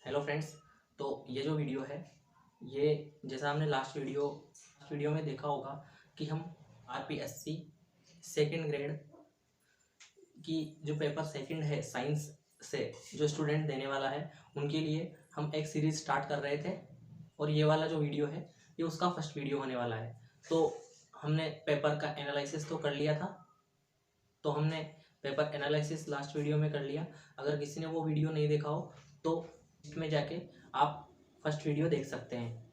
Hello friends. तो ये जो वीडियो है, ये जैसा हमने लास्ट वीडियो में देखा होगा कि हम आरपीएससी सेकंड ग्रेड की जो पेपर सेकंड है साइंस से जो स्टूडेंट देने वाला है उनके लिए हम एक सीरीज स्टार्ट कर रहे थे। और ये वाला जो वीडियो है ये उसका फर्स्ट वीडियो होने वाला है। तो हमने पेपर का एनालिसिस तो कर लिया था, तो हमने पेपर एनालिसिस लास्ट वीडियो में कर लिया। अगर किसी ने वो वीडियो नहीं देखा हो तो इसमें जाके आप फर्स्ट वीडियो देख सकते हैं,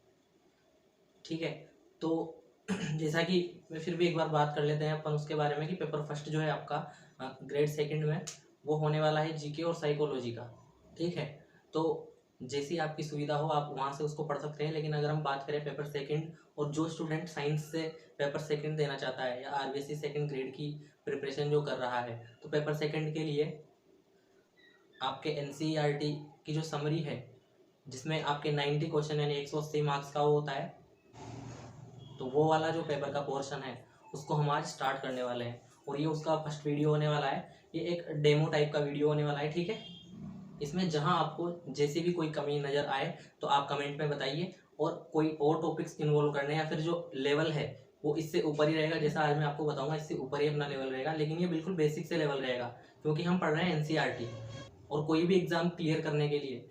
ठीक है। तो जैसा कि मैं फिर भी एक बार बात कर लेते हैं अपन उसके बारे में कि पेपर फर्स्ट जो है आपका ग्रेड सेकंड में वो होने वाला है जीके और साइकोलॉजी का, ठीक है। तो जैसी आपकी सुविधा हो आप वहाँ से उसको पढ़ सकते हैं। लेकिन अगर हम बात करें पेपर सेकंड, और जो स्टूडेंट साइंस से पेपर सेकंड देना चाहता है या आरबीएससी सेकंड ग्रेड की प्रिपरेशन जो कर रहा है, तो पेपर सेकंड के लिए आपके एनसीईआरटी की जो समरी है जिसमें आपके 90 क्वेश्चन यानी 180 मार्क्स का वो होता है, तो वो वाला जो पेपर का पोर्शन है उसको हम आज स्टार्ट करने वाले हैं। और ये उसका फर्स्ट वीडियो होने वाला है। ये एक डेमो टाइप का वीडियो होने वाला है, ठीक है। इसमें जहां आपको जैसी भी कोई कमी नज़र आए तो आप कमेंट में बताइए, और कोई और टॉपिक्स इन्वॉल्व करने या फिर जो लेवल है वो इससे ऊपर ही रहेगा। जैसा आज मैं आपको बताऊंगा इससे ऊपर ही अपना लेवल रहेगा, लेकिन ये बिल्कुल बेसिक से लेवल रहेगा क्योंकि हम पढ़ रहे हैं एनसीईआरटी। और कोई भी एग्ज़ाम क्लियर करने के लिए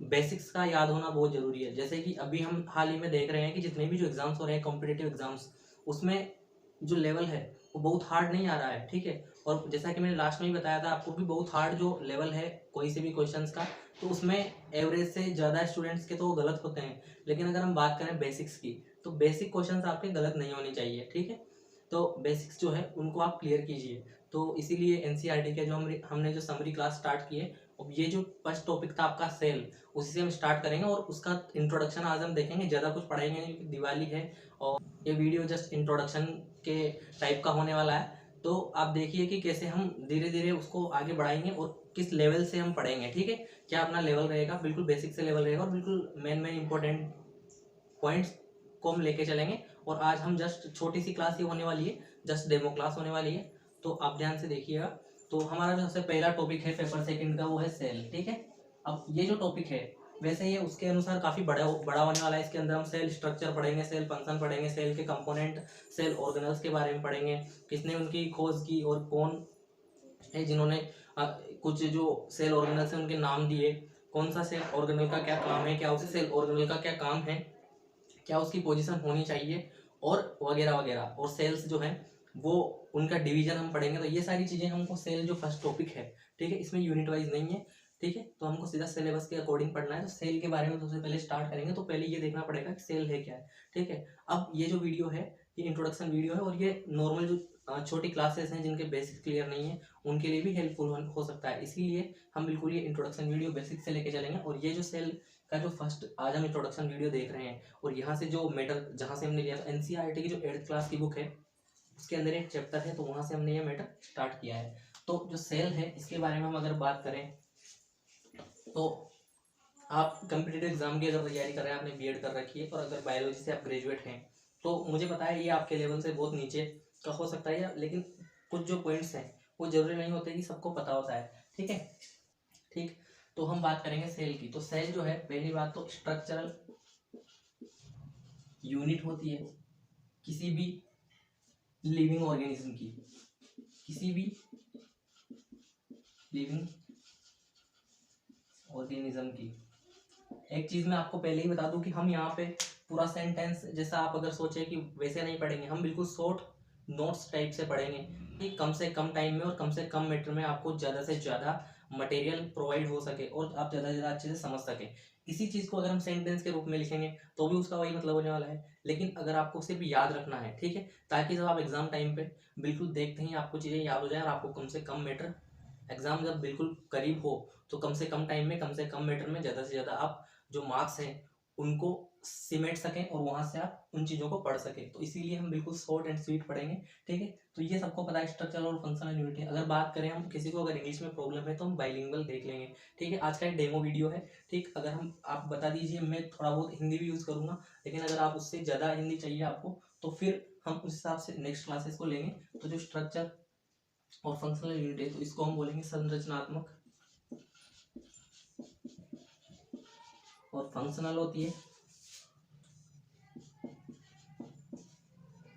बेसिक्स का याद होना बहुत ज़रूरी है। जैसे कि अभी हम हाल ही में देख रहे हैं कि जितने भी जो एग्ज़ाम्स हो रहे हैं कॉम्पिटिटिव एग्ज़ाम्स, उसमें जो लेवल है वो बहुत हार्ड नहीं आ रहा है, ठीक है। और जैसा कि मैंने लास्ट में ही बताया था आपको भी, बहुत हार्ड जो लेवल है कोई से भी क्वेश्चंस का, तो उसमें एवरेज से ज़्यादा स्टूडेंट्स के तो वो गलत होते हैं। लेकिन अगर हम बात करें बेसिक्स की, तो बेसिक क्वेश्चंस आपके गलत नहीं होने चाहिए, ठीक है। तो बेसिक्स जो है उनको आप क्लियर कीजिए। तो इसीलिए एनसीईआरटी के जो हमने जो समरी क्लास स्टार्ट की है, अब ये जो फर्स्ट टॉपिक था आपका सेल, उसी से हम स्टार्ट करेंगे। और उसका इंट्रोडक्शन आज हम देखेंगे, ज़्यादा कुछ पढ़ाएंगे नहीं क्योंकि दिवाली है और ये वीडियो जस्ट इंट्रोडक्शन के टाइप का होने वाला है। तो आप देखिए कि कैसे हम धीरे धीरे उसको आगे बढ़ाएंगे और किस लेवल से हम पढ़ेंगे, ठीक है। क्या अपना लेवल रहेगा, बिल्कुल बेसिक से लेवल रहेगा और बिल्कुल मेन इंपॉर्टेंट पॉइंट्स को हम लेके चलेंगे। और आज हम जस्ट छोटी सी क्लास ही होने वाली है, जस्ट डेमो क्लास होने वाली है, तो आप ध्यान से देखिएगा। तो हमारा जो सबसे पहला टॉपिक है पेपर सेकंड का वो है सेल, ठीक है। अब ये जो टॉपिक है वैसे ये उसके अनुसार काफ़ी बड़ा होने वाला है। इसके अंदर हम सेल स्ट्रक्चर पढ़ेंगे, सेल फंक्शन पढ़ेंगे, सेल के कंपोनेंट, सेल ऑर्गेनल्स के बारे में पढ़ेंगे, किसने उनकी खोज की और कौन है जिन्होंने कुछ जो सेल ऑर्गेनल्स हैं उनके नाम दिए, कौन सा सेल ऑर्गेनल का क्या काम है, क्या उस सेल ऑर्गेनल का क्या काम है, क्या उसकी पोजीशन होनी चाहिए, और वगैरह वगैरह। और सेल्स जो है वो उनका डिवीजन हम पढ़ेंगे। तो ये सारी चीज़ें हमको सेल जो फर्स्ट टॉपिक है, ठीक है, इसमें यूनिट वाइज नहीं है, ठीक है। तो हमको सीधा सिलेबस के अकॉर्डिंग पढ़ना है। तो सेल के बारे में सबसे पहले स्टार्ट करेंगे, तो पहले ये देखना पड़ेगा कि सेल है क्या है, ठीक है। अब ये जो वीडियो है ये इंट्रोडक्शन वीडियो है, और ये नॉर्मल जो छोटी क्लासेस हैं जिनके बेसिक क्लियर नहीं है उनके लिए भी हेल्पफुल हो सकता है। इसीलिए हम बिल्कुल ये इंट्रोडक्शन वीडियो बेसिक से लेके चलेंगे। और ये जो सेल का जो फर्स्ट आज हम इंट्रोडक्शन वीडियो देख रहे हैं, और यहाँ से जो मैटर जहाँ से हमने लिया था एनसीईआरटी की जो 8th क्लास की बुक है उसके अंदर एक चैप्टर है, तो वहाँ से हमने ये मैटर स्टार्ट किया है। तो जो सेल है इसके बारे में हम अगर बात करें, तो आप कंपिटेटिव एग्जाम की अगर तैयारी कर रहे हैं, आपने बीएड कर रखी है, और अगर बायोलॉजी से आप ग्रेजुएट हैं, तो मुझे पता है ये आपके लेवल से बहुत नीचे का हो सकता है, लेकिन कुछ जो पॉइंट्स हैं वो जरूरी नहीं होते कि सबको पता होता है, ठीक है। ठीक, तो हम बात करेंगे सेल की। तो सेल जो है, पहली बात तो स्ट्रक्चरल यूनिट होती है किसी भी लिविंग ऑर्गेनिज्म की, किसी भी लिविंग ऑर्गेनिज्म की। एक चीज मैं आपको पहले ही बता दूं कि हम यहाँ पे पूरा सेंटेंस जैसा आप अगर सोचे कि वैसे नहीं पढ़ेंगे, हम बिल्कुल शॉर्ट नोट्स टाइप से पढ़ेंगे कि कम से कम टाइम में और कम से कम मीटर में आपको ज़्यादा से ज़्यादा मटेरियल प्रोवाइड हो सके और आप ज़्यादा से ज़्यादा अच्छे से समझ सकें। इसी चीज़ को अगर हम सेंटेंस के रूप में लिखेंगे तो भी उसका वही मतलब होने वाला है। लेकिन अगर आपको सिर्फ याद रखना है, ठीक है, ताकि जब आप एग्जाम टाइम पे बिल्कुल देखते ही आपको चीज़ें याद हो जाए और आपको कम से कम मीटर, एग्जाम जब बिल्कुल करीब हो तो कम से कम टाइम में कम से कम मीटर में ज़्यादा से ज़्यादा आप जो मार्क्स हैं उनको सिमेट सकें और वहाँ से आप उन चीज़ों को पढ़ सकें। तो इसीलिए हम बिल्कुल शॉर्ट एंड स्वीट पढ़ेंगे, ठीक है। तो ये सबको पता है स्ट्रक्चर और फंक्शनल यूनिट है। अगर बात करें हम किसी को अगर इंग्लिश में प्रॉब्लम है तो हम बाइलिंगुअल देख लेंगे, ठीक है। आज का एक डेमो वीडियो है, ठीक। अगर हम आप बता दीजिए, मैं थोड़ा बहुत हिंदी भी यूज़ करूँगा, लेकिन अगर आप उससे ज़्यादा हिंदी चाहिए आपको तो फिर हम उस हिसाब से नेक्स्ट क्लासेस को लेंगे। तो जो स्ट्रक्चर और फंक्शनल यूनिट है तो इसको हम बोलेंगे संरचनात्मक और फंक्शनल होती है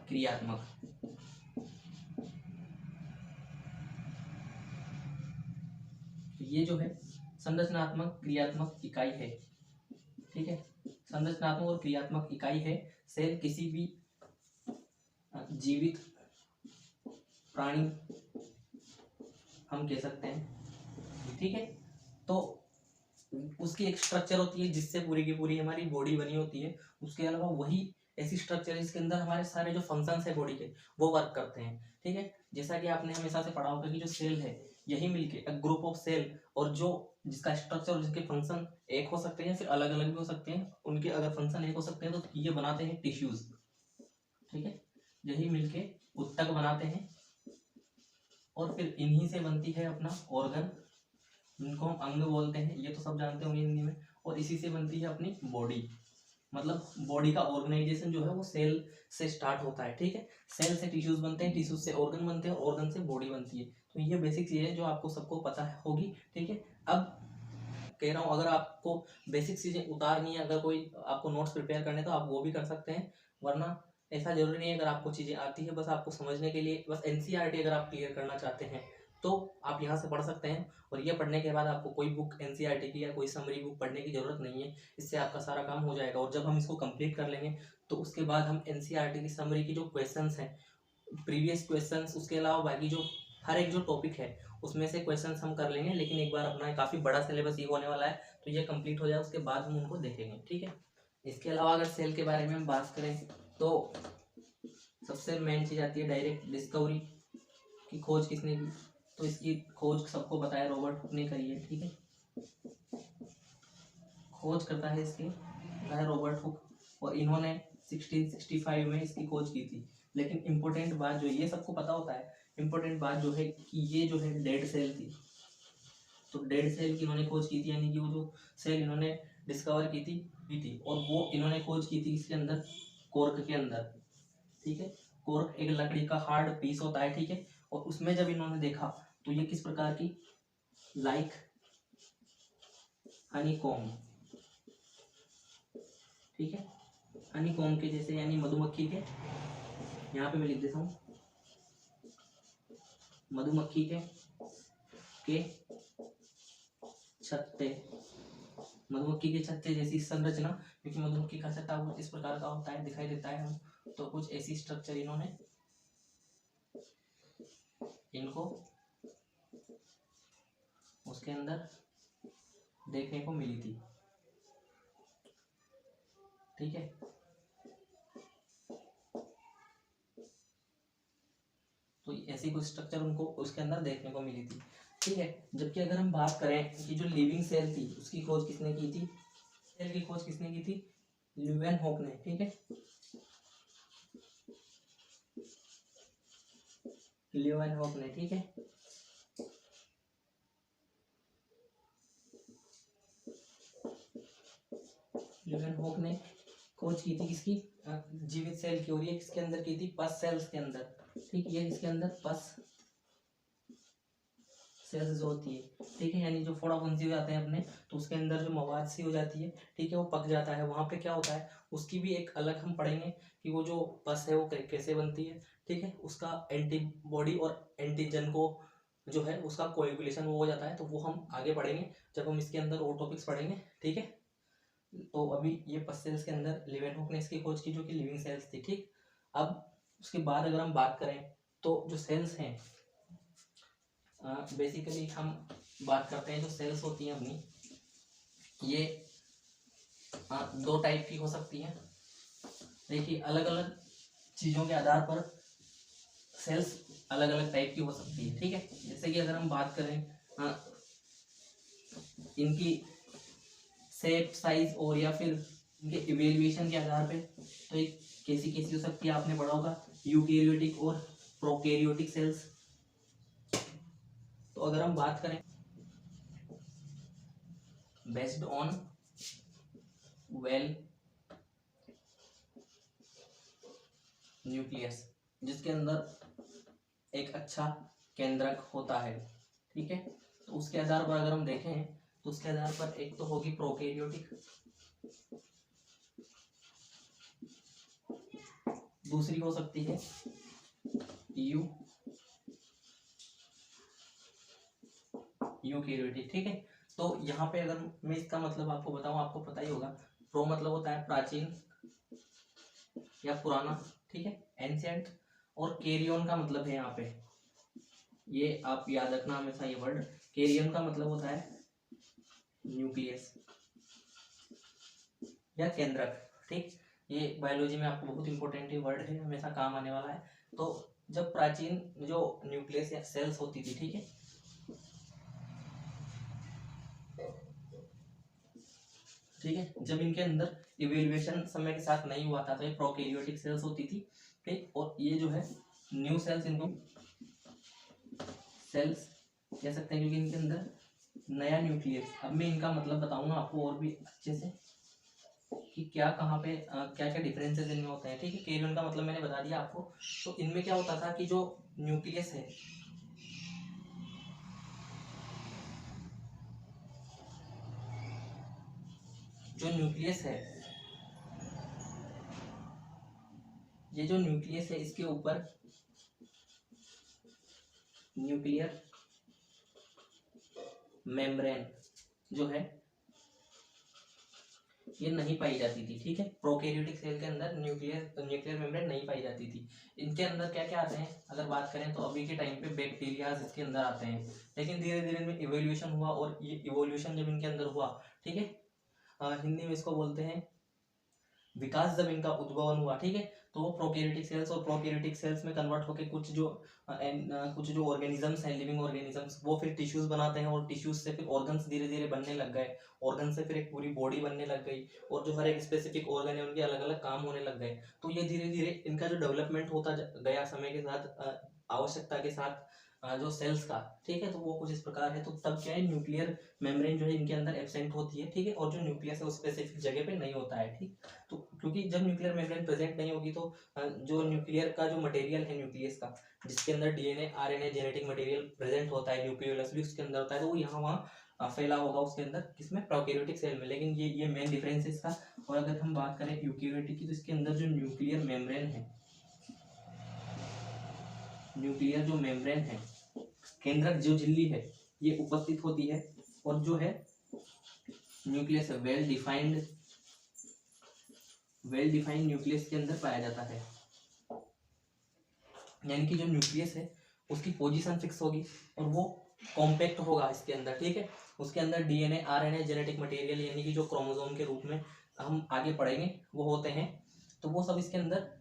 क्रियात्मक। ये जो है संरचनात्मक क्रियात्मक इकाई है, ठीक है। संरचनात्मक और क्रियात्मक इकाई है। सेल किसी भी जीवित प्राणी हम कह सकते हैं, ठीक है। तो उसकी एक स्ट्रक्चर होती है जिससे पूरी की पूरी हमारी बॉडी बनी होती है। उसके अलावा वही ऐसी स्ट्रक्चर है जिसके अंदर हमारे सारे जो फंक्शंस है बॉडी के वो वर्क करते हैं, ठीक है। जैसा कि आपने हमेशा से पढ़ा होगा कि जो सेल है यही मिलके ग्रुप ऑफ सेल, और जो जिसका स्ट्रक्चर और जिसके फंक्शन एक हो सकते हैं, फिर अलग अलग भी हो सकते हैं। उनके अगर फंक्शन एक हो सकते हैं तो ये बनाते हैं टिश्यूज, ठीक है। यही मिलके उत्तक बनाते हैं और फिर इन्हीं से बनती है अपना ऑर्गन, जिनको हम अंग बोलते हैं, ये तो सब जानते होंगे हिंदी में। और इसी से बनती है अपनी बॉडी। मतलब बॉडी का ऑर्गेनाइजेशन जो है वो सेल से स्टार्ट होता है, ठीक है। सेल से टिश्यूज बनते हैं, टिश्यूज से ऑर्गन बनते हैं, ऑर्गन से बॉडी बनती है। तो ये बेसिक चीज़ है जो आपको सबको पता होगी, ठीक है। अब कह रहा हूँ अगर आपको बेसिक चीज़ें उतारनी है, अगर कोई आपको नोट्स प्रिपेयर करने तो आप वो भी कर सकते हैं, वरना ऐसा जरूरी नहीं है। अगर आपको चीज़ें आती है, बस आपको समझने के लिए, बस एनसीईआरटी अगर आप क्लियर करना चाहते हैं तो आप यहाँ से पढ़ सकते हैं। और ये पढ़ने के बाद आपको कोई बुक एनसीईआरटी की या कोई समरी बुक पढ़ने की जरूरत नहीं है, इससे आपका सारा काम हो जाएगा। और जब हम इसको कंप्लीट कर लेंगे तो उसके बाद हम एनसीईआरटी की समरी की जो क्वेश्चंस हैं, प्रीवियस क्वेश्चंस, उसके अलावा बाकी जो हर एक जो टॉपिक है उसमें से क्वेश्चंस हम कर लेंगे। लेकिन एक बार अपना काफ़ी बड़ा सिलेबस ये होने वाला है, तो ये कंप्लीट हो जाए उसके बाद हम उनको देखेंगे, ठीक है। इसके अलावा अगर सेल के बारे में हम बात करें तो सबसे मेन चीज़ आती है डायरेक्ट डिस्कवरी की खोज किसने की। तो इसकी खोज सबको बताया रॉबर्ट हुक ने करी है, ठीक है। खोज करता है इसकी रॉबर्ट हुक, और इन्होंने 1665 में इसकी खोज की थी। लेकिन इम्पोर्टेंट बात जो ये सबको पता होता है, इम्पोर्टेंट बात जो है कि ये जो है डेड सेल थी। तो डेड सेल की इन्होंने खोज की थी, यानी कि वो जो सेल इन्होंने डिस्कवर की थी और वो इन्होंने खोज की थी इसके अंदर, कोर्क के अंदर, ठीक है। कोर्क एक लकड़ी का हार्ड पीस होता है, ठीक है। और उसमें जब इन्होंने देखा तो ये किस प्रकार की, लाइक हनीकॉम्ब, ठीक है, हनीकॉम्ब के जैसे, यानी मधुमक्खी के, यहाँ पे मैं लिख देता हूँ, मधुमक्खी के छत्ते, मधुमक्खी के छत्ते जैसी संरचना, क्योंकि मधुमक्खी का छत्ता कुछ इस प्रकार का होता है, दिखाई देता है हम, तो कुछ ऐसी स्ट्रक्चर इन्होंने इनको उसके अंदर देखने को मिली थी, ठीक है। तो ऐसी कुछ स्ट्रक्चर उनको उसके अंदर देखने को मिली थी, ठीक है। जबकि अगर हम बात करें कि जो लिविंग सेल थी उसकी खोज किसने की थी, सेल की खोज किसने की थी, ल्यूवेनहॉक ने, ठीक है। ल्यूवेनहॉक ने, ठीक है। ल्यूवेनहॉक ने खोज की थी किसकी, जीवित सेल की, और ये किसके अंदर की थी, पस सेल्स के अंदर, ठीक है। ये इसके अंदर पस सेल्स जो होती है, ठीक है, यानी जो फोड़ाफुंसी हो जाते हैं अपने, तो उसके अंदर जो मवाद सी हो जाती है, ठीक है, वो पक जाता है। वहाँ पे क्या होता है उसकी भी एक अलग हम पढ़ेंगे कि वो जो पस है वो कैसे बनती है, ठीक है। उसका एंटीबॉडी और एंटीजन को जो है उसका कोएगुलेशन वो हो जाता है, तो वो हम आगे पढ़ेंगे जब हम इसके अंदर और टॉपिक्स पढ़ेंगे, ठीक है। तो अभी ये पस सेल्स के अंदर ल्यूवेनहॉक ने इसकी खोज की जो कि लिविंग सेल्स थी, ठीक। अब उसके बाद अगर हम बात करें तो जो सेल्स हैं, बेसिकली हम बात करते हैं जो सेल्स होती हैं अपनी, ये दो टाइप की हो सकती हैं। देखिए अलग अलग चीज़ों के आधार पर सेल्स अलग अलग टाइप की हो सकती है, ठीक है। जैसे कि अगर हम बात करें इनकी शेप, साइज और या फिर इनके इवेल्युएशन के आधार पे, तो एक कैसी कैसी हो सकती है, आपने पढ़ा होगा यूकैरियोटिक और प्रोकैरियोटिक सेल्स। तो अगर हम बात करें बेस्ड ऑन वेल न्यूक्लियस, जिसके अंदर एक अच्छा केंद्रक होता है, ठीक है। तो उसके आधार पर अगर हम देखें तो उसके आधार पर एक तो होगी प्रोकैरियोटिक दूसरी हो सकती है यूकैरियोटिक। ठीक है, तो यहाँ पे अगर मैं इसका मतलब आपको बताऊं, आपको पता ही होगा, प्रो मतलब होता है प्राचीन या पुराना, ठीक है, एंशिएंट, और कैरियन का मतलब है यहाँ पे, ये आप याद रखना हमेशा ये वर्ड, कैरियन का मतलब होता है न्यूक्लियस या केंद्रक। ठीक, ये बायोलॉजी में आपको बहुत इंपॉर्टेंट वर्ड है, हमेशा काम आने वाला है। तो जब प्राचीन जो न्यूक्लियस या सेल्स होती थी, ठीक है, ठीक है, जब इनके अंदर इवोल्यूशन समय के साथ नहीं हुआ था तो ये प्रोकैरियोटिक सेल्स होती थी। ठीक, और ये जो है न्यू सेल्स, इनको सेल्स कह सकते हैं क्योंकि इनके अंदर नया न्यूक्लियस। अब मैं इनका मतलब बताऊंगा आपको और भी अच्छे से कि क्या कहाँ पे क्या क्या डिफरेंसेस इनमें होते हैं। ठीक है, कैरियन का मतलब मैंने बता दिया आपको। तो इनमें क्या होता था कि जो न्यूक्लियस है, जो न्यूक्लियस है, ये जो न्यूक्लियस है इसके ऊपर न्यूक्लियर मेम्ब्रेन जो है ये नहीं पाई जाती थी। ठीक है, प्रोकैरियोटिक सेल के अंदर न्यूक्लियर मेम्ब्रेन नहीं पाई जाती थी। इनके अंदर क्या क्या आते हैं अगर बात करें तो अभी के टाइम पे बैक्टीरियाज इसके अंदर आते हैं, लेकिन धीरे धीरे इनमें इवोल्यूशन हुआ, और ये इवोल्यूशन जब इनके अंदर हुआ, ठीक है, हिंदी में इसको बोलते हैं विकास, जब इनका उद्भवन हुआ, ठीक है, तो वो प्रोकैरियोटिक सेल्स, और प्रोकैरियोटिक सेल्स में कन्वर्ट होकर कुछ जो ऑर्गेनिजम्स हैं, लिविंग ऑर्गेनिजम्स, वो फिर टिश्यूज बनाते हैं, और टिश्यूज से फिर ऑर्गन्स धीरे धीरे बनने लग गए, ऑर्गन से फिर एक पूरी बॉडी बनने लग गई, और जो हर एक स्पेसिफिक ऑर्गन है उनके अलग अलग काम होने लग गए। तो ये धीरे धीरे इनका जो डेवलपमेंट होता गया समय के साथ, आवश्यकता के साथ, जो सेल्स का, ठीक है, तो वो कुछ इस प्रकार है। तो तब क्या है, न्यूक्लियर मेम्ब्रेन जो है इनके अंदर एब्सेंट होती है, ठीक है, और जो न्यूक्लियस है उस स्पेसिफिक जगह पे नहीं होता है। ठीक, तो क्योंकि जब न्यूक्लियर मेम्ब्रेन प्रेजेंट नहीं होगी तो जो न्यूक्लियर का जो मटेरियल है न्यूक्लियस का, जिसके अंदर DNA RNA genetic material present होता है, न्यूक्लियोलस भी उसके अंदर होता है, तो वो यहाँ वहाँ फैला होगा उसके अंदर, किसमें, प्रोकैरियोटिक सेल में। लेकिन ये मेन डिफरेंस है इसका। और अगर हम बात करें यूकैरियोटिक की, तो इसके अंदर जो न्यूक्लियर मेम्ब्रेन है, न्यूक्लियर जो मेम्ब्रेन है, केंद्रक जो झिल्ली है, ये उपस्थित होती है, और जो है न्यूक्लियस वेल डिफाइंड न्यूक्लियस के अंदर पाया जाता है। यानी कि जो न्यूक्लियस है उसकी पोजीशन फिक्स होगी, और वो कॉम्पैक्ट होगा इसके अंदर। ठीक है, उसके अंदर डीएनए आरएनए जेनेटिक मटेरियल, यानी कि जो क्रोमोसोम के रूप में हम आगे पढ़ेंगे वो होते हैं, तो वो सब इसके अंदर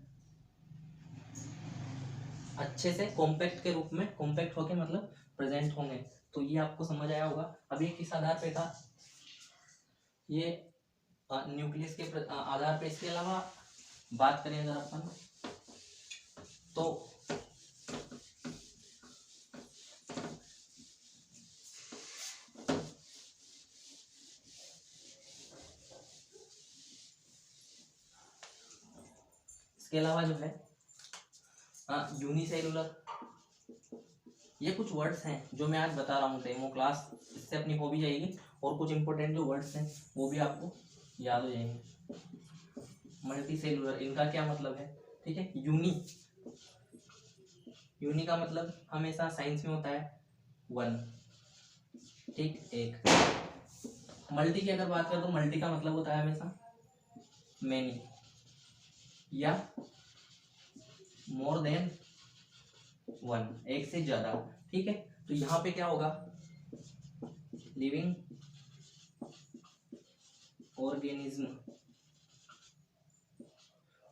अच्छे से कॉम्पैक्ट के रूप में, कॉम्पैक्ट होके मतलब प्रेजेंट होंगे। तो ये आपको समझ आया होगा। अभी किस आधार पे था ये, न्यूक्लियस के आधार पे। इसके अलावा बात करें अगर अपन, तो इसके अलावा जो है यूनिसेलुलर, ये कुछ वर्ड्स हैं जो मैं आज बता रहा हूँ डेमो क्लास, इससे अपनी हो भी जाएगी, और कुछ इंपॉर्टेंट जो वर्ड्स हैं वो भी आपको याद हो जाएंगे। मल्टी सेलुलर, इनका क्या मतलब है, ठीक है। यूनी का मतलब हमेशा साइंस में होता है वन, ठीक, एक। मल्टी की अगर बात करें तो मल्टी का मतलब होता है हमेशा मैनी या मोर देन वन, एक से ज्यादा। ठीक है, तो यहाँ पे क्या होगा, living organism,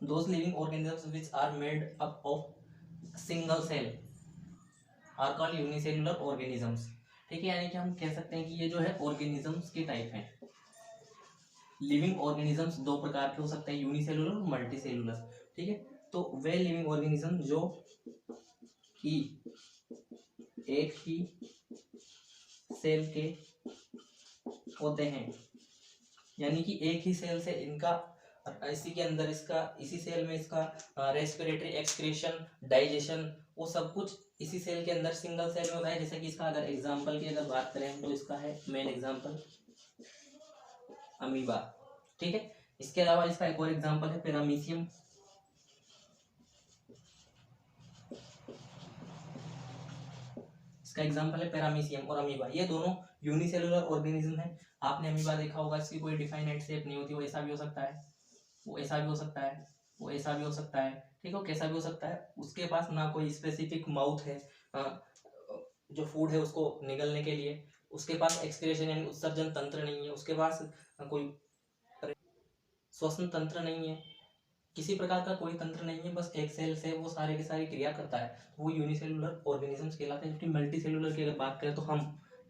those living organisms which are made up of single cell are called unicellular organisms। ठीक है, यानी कि हम कह सकते हैं कि ये जो है ऑर्गेनिजम्स के टाइप हैं। लिविंग ऑर्गेनिजम्स दो प्रकार के हो सकते हैं, यूनिसेलुलर और मल्टी सेलुलर। ठीक है, तो वे लिविंग ऑर्गेनिज्म जो कि एक ही सेल के होते हैं, यानी कि एक ही सेल से इनका, इसी के अंदर इसका, इसी सेल में इसका रेस्पिरेटरी, एक्सक्रीशन, डाइजेशन, वो सब कुछ इसी सेल के अंदर सिंगल सेल में होता है। जैसे कि इसका अगर एग्जांपल की अगर बात करें तो इसका है मेन एग्जांपल अमीबा। ठीक है। इसके अलावा इसका एक और एग्जांपल है पैरामीशियम। इसका एग्जांपल है पैरामीशियम और अमीबा, ये दोनों यूनिसेलुलर ऑर्गेनिज्म है। आपने अमीबा देखा होगा, इसकी कोई डिफाइनाइट शेप नहीं होती, वो ऐसा भी हो सकता है, वो ऐसा भी हो सकता है, वो ऐसा भी हो सकता है, ठीक है, कैसा भी हो सकता है। उसके पास ना कोई स्पेसिफिक माउथ है जो फूड है उसको निगलने के लिए, उसके पास एक्सक्रीशन यानी उत्सर्जन तंत्र नहीं है, उसके पास कोई श्वसन तंत्र नहीं है, किसी प्रकार का कोई तंत्र नहीं है, बस एक सेल से वो सारे की सारी क्रिया करता है, तो वो यूनिसेलुलर ऑर्गेनिजम्स कहलाते हैं। जबकि मल्टी सेलुलर की अगर बात करें तो हम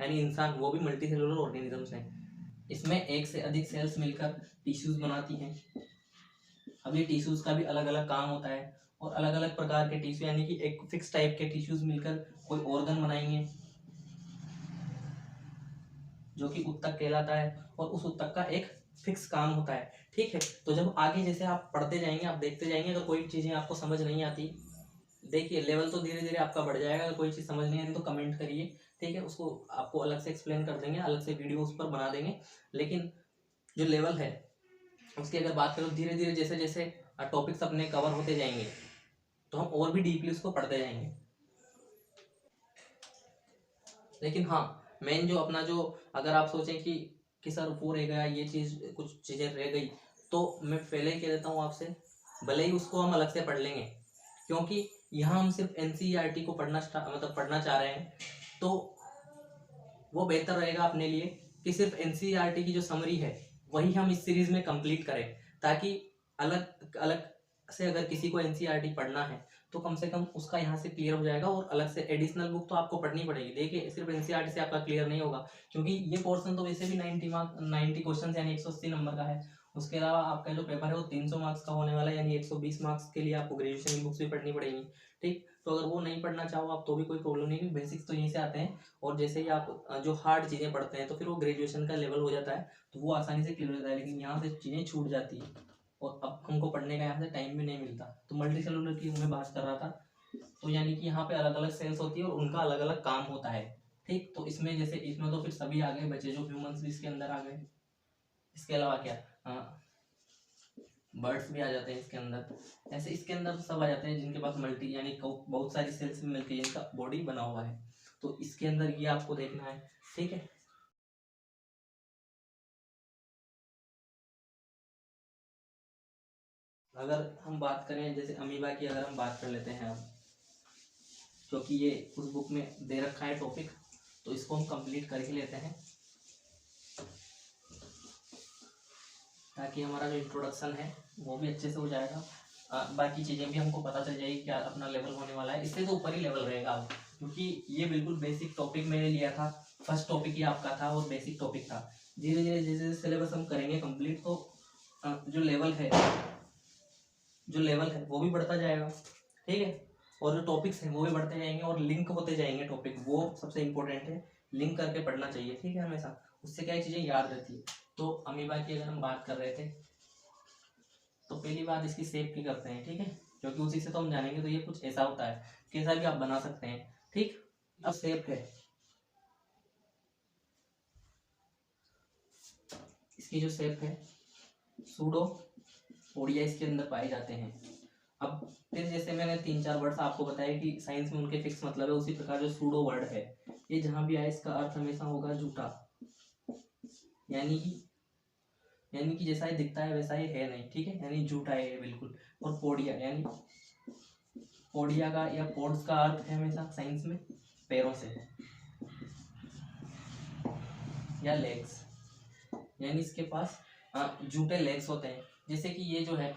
यानी इंसान, वो भी मल्टी सेलुलर ऑर्गेनिजम्स हैं। इसमें एक से अधिक सेल्स मिलकर टिश्यूज बनाती हैं। अब ये टिश्यूज का भी अलग अलग काम होता है, और अलग अलग प्रकार के टिश्यू यानी कि एक फिक्स टाइप के टिश्यूज मिलकर कोई ऑर्गन बनाएंगे जो कि उत्तक कहलाता है, और उस उत्तक का एक फिक्स काम होता है, ठीक है। तो जब आगे जैसे आप पढ़ते जाएंगे, आप देखते जाएंगे, अगर कोई चीज़ें आपको समझ नहीं आती, देखिए लेवल तो धीरे धीरे आपका बढ़ जाएगा। अगर कोई चीज़ समझ नहीं आती तो कमेंट करिए, ठीक है, उसको आपको अलग से एक्सप्लेन कर देंगे, अलग से वीडियो उस पर बना देंगे। लेकिन जो लेवल है उसकी अगर बात करो, धीरे धीरे जैसे जैसे टॉपिक्स अपने कवर होते जाएंगे तो हम और भी डीपली उसको पढ़ते जाएंगे। लेकिन हाँ, मेन जो अपना जो, अगर आप सोचें कि सर वो रह गया, ये चीज़, कुछ चीज़ें रह गई, तो मैं पहले ही कह देता हूँ आपसे, भले ही उसको हम अलग से पढ़ लेंगे, क्योंकि यहाँ हम सिर्फ एनसीईआरटी को पढ़ना चाह रहे हैं, तो वो बेहतर रहेगा अपने लिए कि सिर्फ एनसीईआरटी की जो समरी है वही हम इस सीरीज में कंप्लीट करें, ताकि अलग अलग से अगर किसी को एनसीईआरटी पढ़ना है तो कम से कम उसका यहाँ से क्लियर हो जाएगा, और अलग से एडिशनल बुक तो आपको पढ़नी पड़ेगी। देखिए सिर्फ एनसीईआरटी से आपका क्लियर नहीं होगा, क्योंकि ये पोर्शन तो वैसे भी 90 क्वेश्चन यानी 180 नंबर का है। उसके अलावा आपका जो पेपर है वो 300 मार्क्स का होने वाला है, यानी 120 मार्क्स के लिए आपको ग्रेजुएशन की बुक्स भी पढ़नी पड़ेगी, ठीक। तो अगर वो नहीं पढ़ना चाहो आप तो भी कोई प्रॉब्लम नहीं, बेसिक्स तो यहीं से आते हैं, और जैसे ही आप जो हार्ड चीज़ें पढ़ते हैं तो फिर वो ग्रेजुएशन का लेवल हो जाता है, तो वो आसानी से क्लियर हो जाता है। लेकिन यहाँ से चीज़ें छूट जाती है, और अब हमको पढ़ने का यहाँ से टाइम भी नहीं मिलता। तो मल्टी सेलुलर की मैं बात कर रहा था, तो यानी कि यहाँ पे अलग अलग सेल्स होती है और उनका अलग अलग काम होता है, ठीक। तो इसमें जैसे इसमें तो फिर सभी आ गए बचे, जो ह्यूमंस भी इसके अंदर आ गए। इसके अलावा क्या, हाँ, बर्ड्स भी आ जाते हैं इसके अंदर। ऐसे इसके अंदर सब आ जाते हैं जिनके पास मल्टी यानी बहुत सारी सेल्स में मिलकर जिनका बॉडी बना हुआ है, तो इसके अंदर ये आपको देखना है, ठीक है। अगर हम बात करें जैसे अमीबा की, अगर हम बात कर लेते हैं अब, क्योंकि ये उस बुक में दे रखा है टॉपिक, तो इसको हम कंप्लीट कर ही लेते हैं, ताकि हमारा जो इंट्रोडक्शन है वो भी अच्छे से हो जाएगा। बाकी चीज़ें भी हमको पता चल जाएगी क्या अपना लेवल होने वाला है। इससे तो ऊपर ही लेवल रहेगा अब, क्योंकि ये बिल्कुल बेसिक टॉपिक मैंने लिया था, फर्स्ट टॉपिक ही आपका था और बेसिक टॉपिक था। धीरे धीरे जैसे जैसे सिलेबस हम करेंगे कंप्लीट, तो जो लेवल है वो भी बढ़ता जाएगा, ठीक है, और जो टॉपिक्स हैं वो भी बढ़ते जाएंगे और लिंक होते जाएंगे टॉपिक, वो सबसे इंपॉर्टेंट है, लिंक करके पढ़ना चाहिए, ठीक है, हमेशा। उससे क्या चीज़ें याद रहती है। तो अमीबा की अगर हम बात कर रहे थे, तो पहली बात इसकी शेप की करते हैं, ठीक है, क्योंकि उसी से तो हम जानेंगे। तो ये कुछ ऐसा होता है, कैसा भी आप बना सकते हैं, ठीक। अब शेप है इसकी, जो शेप है सूडो पोडिया इसके अंदर पाए जाते हैं। अब फिर जैसे मैंने 3-4 वर्ड्स आपको बताया कि साइंस में उनके फिक्स मतलब है, उसी प्रकार जो सूडो वर्ड है, ये जहां भी आए इसका अर्थ हमेशा होगा झूठा, यानी कि जैसा ये दिखता है वैसा ये है नहीं, ठीक है, यानी झूठा है ये बिल्कुल। और पोडिया यानी पोडिया का या पोड्स का अर्थ है हमेशा साइंस में पैरों से या लेग्स, यानी इसके पास झूठे लेग्स होते हैं। जैसे कि ये जो है,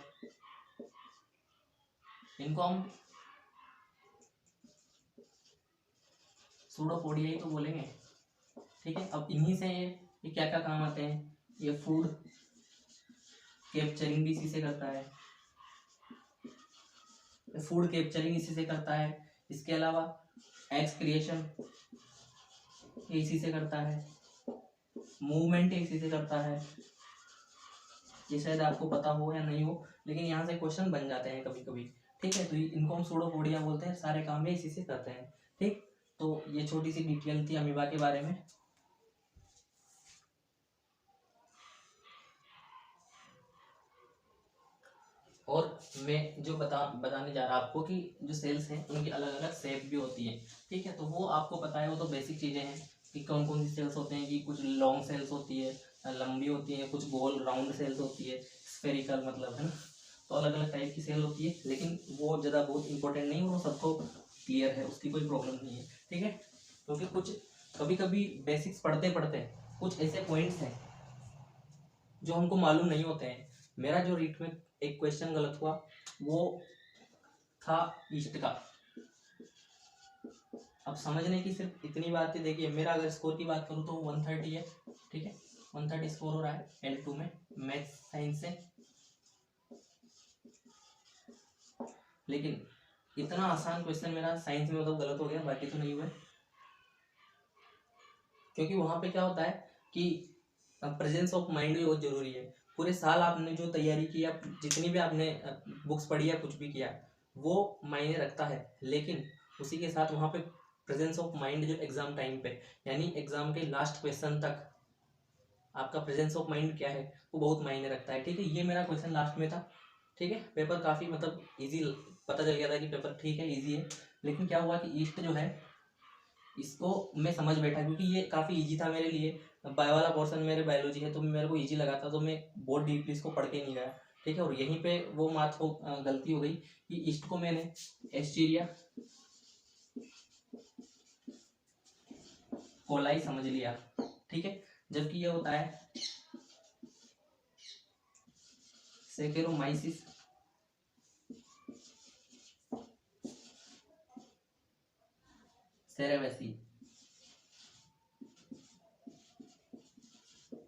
इनको हम सूडोपोडिया ही तो बोलेंगे, ठीक है। अब इन्हीं से ये क्या क्या काम आते हैं, ये फूड कैप्चरिंग भी इसी से करता है, फूड कैप्चरिंग इसी से करता है। इसके अलावा एग्स क्रिएशन इसी से करता है, मूवमेंट इसी से करता है। ये शायद आपको पता हो या नहीं हो, लेकिन यहाँ से क्वेश्चन बन जाते हैं कभी कभी, ठीक है। तो इनको हम सूडोपोडिया बोलते हैं, सारे काम भी इसी से करते हैं, ठीक। तो ये छोटी सी डिटेल थी अमीबा के बारे में। और मैं जो बताने जा रहा आपको कि जो सेल्स हैं उनकी अलग अलग शेप भी होती है, ठीक है। तो वो आपको पता है, वो तो बेसिक चीज़ें हैं कि कौन कौन सी सेल्स होते हैं, कि कुछ लॉन्ग सेल्स होती है, लंबी होती है, कुछ गोल राउंड सेल्स होती है, स्फेरिकल मतलब, है ना। तो अलग अलग टाइप की सेल होती है, लेकिन वो ज़्यादा बहुत इंपॉर्टेंट नहीं है, वो सबको क्लियर है, उसकी कोई प्रॉब्लम नहीं है, ठीक है। क्योंकि कुछ कभी कभी बेसिक्स पढ़ते पढ़ते कुछ ऐसे पॉइंट्स हैं जो हमको मालूम नहीं होते हैं। मेरा जो रीट में एक क्वेश्चन गलत हुआ वो था ईस्ट का। अब समझने की सिर्फ इतनी बात है, देखिए मेरा अगर स्कोर की बात करूँ तो 130 है, ठीक है, 130 स्कोर हो रहा है L2 में मैथ्स साइंस से। लेकिन इतना आसान क्वेश्चन मेरा साइंस में मतलब गलत हो गया, बाकी तो नहीं हुआ। क्योंकि वहाँ पे क्या होता है कि प्रेजेंस ऑफ माइंड भी बहुत जरूरी है। पूरे साल आपने जो तैयारी की या जितनी भी आपने बुक्स पढ़ी या कुछ भी किया वो मायने रखता है, लेकिन उसी के साथ वहाँ पे प्रेजेंस ऑफ माइंड जो एग्जाम टाइम पे, यानी एग्जाम के लास्ट क्वेश्चन तक आपका प्रेजेंस ऑफ माइंड क्या है वो बहुत मायने रखता है, ठीक है। ये मेरा क्वेश्चन लास्ट में था, ठीक है। पेपर काफ़ी मतलब ईजी पता चल गया था कि पेपर ठीक है, ईजी है। लेकिन क्या हुआ कि ईस्ट जो है इसको मैं समझ बैठा क्योंकि ये काफ़ी इजी था मेरे लिए। बायो वाला पोर्शन मेरे बायोलॉजी है तो मेरे को इजी लगा था, तो मैं बहुत डीपली इसको पढ़ के नहीं गया, ठीक है। और यहीं पे वो मात को गलती हो गई कि ईस्ट को मैंने एस्टीरिया कोलाई समझ लिया, ठीक है। जबकि ये होता है सेकेरोमाइसिस सेरेवेसी,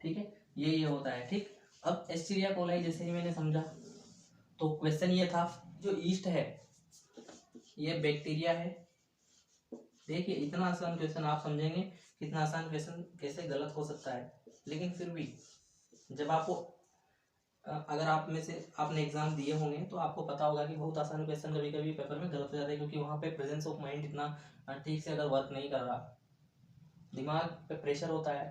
ठीक है, ये होता है, ठीक। अब एस्टीरिया कोलाई जैसे ही मैंने समझा तो क्वेश्चन ये था, जो ईस्ट है ये बैक्टीरिया है। देखिए इतना आसान क्वेश्चन आप समझेंगे कितना आसान क्वेश्चन कैसे गलत हो सकता है। लेकिन फिर भी जब आपको अगर आप में से आपने एग्जाम दिए होंगे तो आपको पता होगा कि बहुत आसान क्वेश्चन कभी कभी पेपर में गलत हो जाते हैं, क्योंकि वहाँ पे प्रेजेंस ऑफ माइंड इतना ठीक से अगर वर्क नहीं कर रहा, दिमाग पे प्रेशर होता है,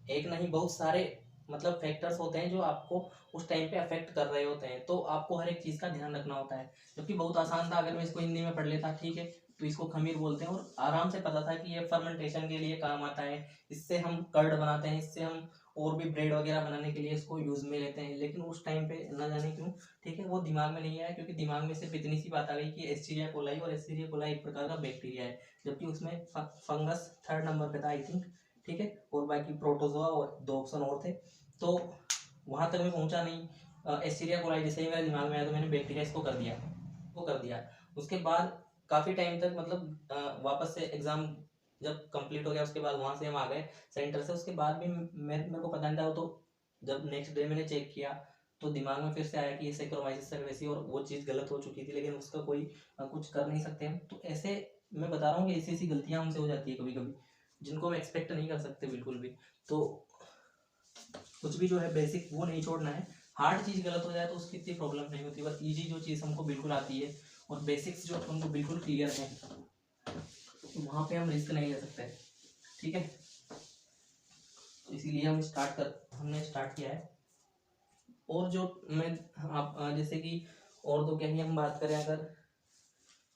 एक नहीं बहुत सारे मतलब फैक्टर्स होते हैं जो आपको उस टाइम पे अफेक्ट कर रहे होते हैं, तो आपको हर एक चीज़ का ध्यान रखना होता है। जबकि बहुत आसान था, अगर मैं इसको हिंदी में पढ़ लेता, ठीक है, तो इसको खमीर बोलते हैं और आराम से पता था कि ये फर्मेंटेशन के लिए काम आता है, इससे हम कर्ड बनाते हैं, इससे हम और भी ब्रेड वगैरह बनाने के लिए इसको यूज़ में लेते हैं। लेकिन उस टाइम पे ना जाने क्यों, ठीक है, वो दिमाग में नहीं आया, क्योंकि दिमाग में सिर्फ इतनी सी बात आ गई कि एस्टीरिया कोलाई, और एस्टीरिया कोलाई एक प्रकार का बैक्टीरिया है, जबकि उसमें फंगस थर्ड नंबर पे था आई थिंक, ठीक है। और बाकी प्रोटोजोआ और 2 ऑप्शन और थे, तो वहाँ तक मैं पहुँचा नहीं। एस्टीरिया कोलाई जैसे ही मेरे दिमाग में आया तो मैंने बैक्टीरिया इसको कर दिया, वो कर दिया। उसके बाद काफ़ी टाइम तक मतलब वापस से एग्ज़ाम जब कंप्लीट हो गया उसके बाद वहाँ से हम आ गए सेंटर से, उसके बाद भी मेरे को पता नहीं था। तो जब नेक्स्ट डे मैंने चेक किया तो दिमाग में फिर से आया कि ये सेक्रोमाइसिस सर्वेसी, और वो चीज़ गलत हो चुकी थी, लेकिन उसका कोई कुछ कर नहीं सकते हम। तो ऐसे मैं बता रहा हूँ कि ऐसी ऐसी गलतियाँ हमसे हो जाती है कभी कभी, जिनको हम एक्सपेक्ट नहीं कर सकते बिल्कुल भी। तो कुछ भी जो है बेसिक वो नहीं छोड़ना है। हार्ड चीज़ गलत हो जाए तो उसकी इतनी प्रॉब्लम नहीं होती, बस इजी जो चीज़ हमको बिल्कुल आती है और बेसिक्स जो हमको बिल्कुल क्लियर है, तो वहाँ पे हम रिस्क नहीं ले सकते, ठीक है। तो इसीलिए हमने स्टार्ट किया है। और जो मैं आप जैसे कि और तो क्या ही हम बात करें, अगर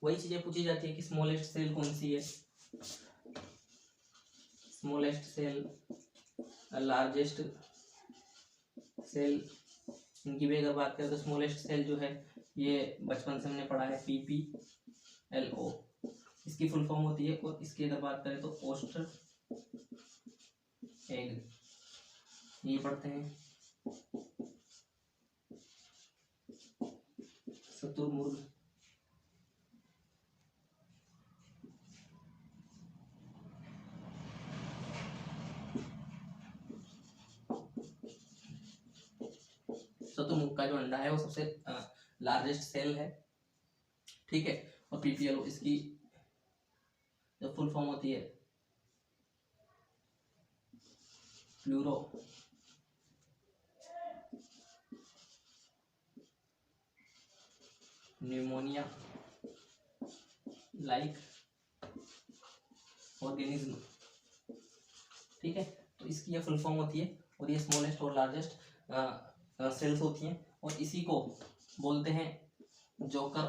वही चीज़ें पूछी जाती है कि स्मॉलेस्ट सेल कौन सी है, स्मॉलेस्ट सेल, लार्जेस्ट सेल, इनकी भी अगर बात करें तो स्मॉलेस्ट सेल जो है ये बचपन से हमने पढ़ा है PPLO, इसकी फुल फॉर्म होती है। और इसकी अगर बात करें तो ओस्टर एग, ये पढ़ते हैं। शुतुरमुर्ग, शुतुरमुर्ग का जो अंडा है वो सबसे लार्जेस्ट सेल है, ठीक है। और PPLO इसकी जो फुल फॉर्म होती है प्लूरो न्यूमोनिया लाइक ऑर्गेनिज्म, ठीक है। तो इसकी ये फुल फॉर्म होती है, और ये स्मॉलेस्ट और लार्जेस्ट सेल्स होती हैं। और इसी को बोलते हैं जोकर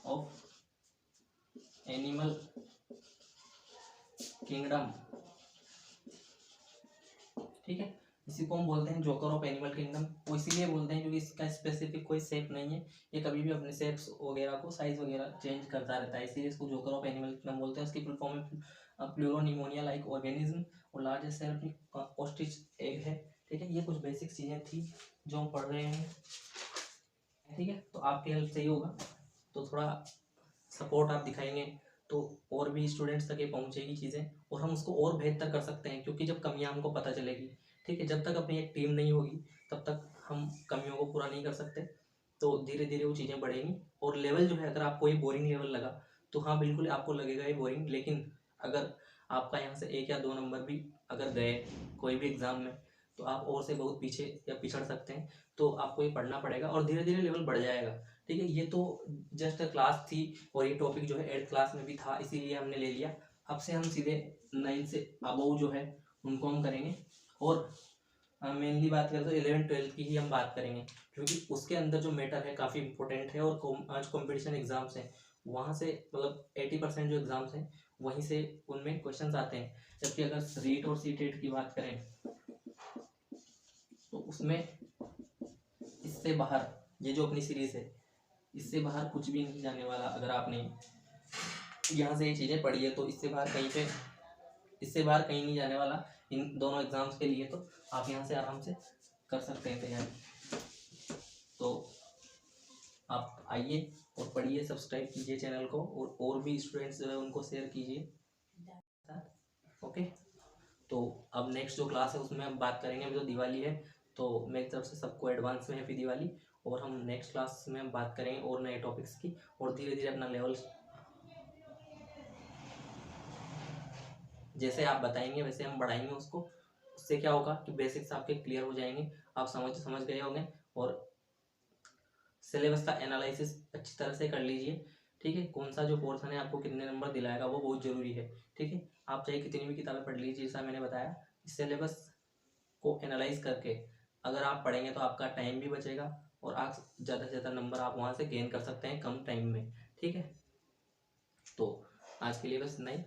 ऑफ एनिमल किंगडम। ठीक है, इसी को हम बोलते हैं जोकर ऑफ एनिमल किंगडम। वो इसीलिए बोलते हैं क्योंकि इसका स्पेसिफिक कोई शेप नहीं है, ये कभी भी अपने शेप्स वगैरह को, साइज वगैरह चेंज करता रहता है, इसीलिए इसको जोकर ऑफ एनिमल किंगडम बोलते हैं। उसकी फुल फॉर्म है प्लूरोनिमोनिया लाइक ऑर्गेनिज्म और लार्जेस्ट सेल अपनी ऑस्ट्रिच एग है। ठीक है, ये कुछ बेसिक चीज़ें थी जो हम पढ़ रहे हैं। ठीक है, तो आपकी हेल्प सही होगा तो थोड़ा सपोर्ट आप दिखाएंगे तो और भी स्टूडेंट्स तक ये पहुंचेगी चीज़ें, और हम उसको और बेहतर कर सकते हैं, क्योंकि जब कमियां हमको पता चलेगी, ठीक है, जब तक अपनी एक टीम नहीं होगी तब तक हम कमियों को पूरा नहीं कर सकते। तो धीरे धीरे वो चीज़ें बढ़ेंगी। और लेवल जो है, अगर आपको ये बोरिंग लेवल लगा तो हाँ बिल्कुल आपको लगेगा ये बोरिंग, लेकिन अगर आपका यहाँ से 1 या 2 नंबर भी अगर गए कोई भी एग्ज़ाम में तो आप और से बहुत पीछे या पिछड़ सकते हैं। तो आपको ये पढ़ना पड़ेगा और धीरे धीरे लेवल बढ़ जाएगा। ठीक है, ये तो जस्ट क्लास थी और ये टॉपिक जो है 8th क्लास में भी था, इसीलिए हमने ले लिया। अब से हम सीधे 9 से अबव जो है उनको हम करेंगे, और मेनली बात करें तो 11th-12th की ही हम बात करेंगे, क्योंकि उसके अंदर जो मैटर है काफ़ी इंपॉर्टेंट है। और आज कंपटीशन एग्जाम्स हैं, वहाँ से मतलब 80% जो एग्जाम्स हैं वहीं से उनमें क्वेश्चंस आते हैं। जबकि अगर रीट और सीटेट की बात करें तो उसमें इससे बाहर, ये जो अपनी सीरीज है इससे बाहर कुछ भी नहीं जाने वाला। अगर आपने यहाँ से ये चीज़ें पढ़ी है तो इससे बाहर कहीं नहीं जाने वाला इन दोनों एग्जाम्स के लिए। तो आप यहाँ से आराम से कर सकते हैं तैयारी। तो आप आइए और पढ़िए, सब्सक्राइब कीजिए चैनल को, और भी स्टूडेंट्स जो है उनको शेयर कीजिए। ओके, तो अब नेक्स्ट जो क्लास है उसमें हम बात करेंगे। अभी तो दिवाली है तो मेरी तरफ से सबको एडवांस में हैप्पी दिवाली। और हम नेक्स्ट क्लास में हम बात करेंगे और नए टॉपिक्स की, और धीरे धीरे अपना लेवल जैसे आप बताएंगे वैसे हम बढ़ाएंगे उसको। उससे क्या होगा कि बेसिक्स आपके क्लियर हो जाएंगे, आप समझ गए होंगे, और सिलेबस का एनालिसिस अच्छी तरह से कर लीजिए। ठीक है, कौन सा जो पोर्शन है आपको कितने नंबर दिलाएगा वो बहुत ज़रूरी है। ठीक है, आप चाहे कितनी भी किताबें पढ़ लीजिए, जैसा मैंने बताया, सिलेबस को एनालाइज करके अगर आप पढ़ेंगे तो आपका टाइम भी बचेगा, और आप ज़्यादा से ज़्यादा नंबर आप वहाँ से गेन कर सकते हैं कम टाइम में। ठीक है, तो आज के लिए बस नहीं।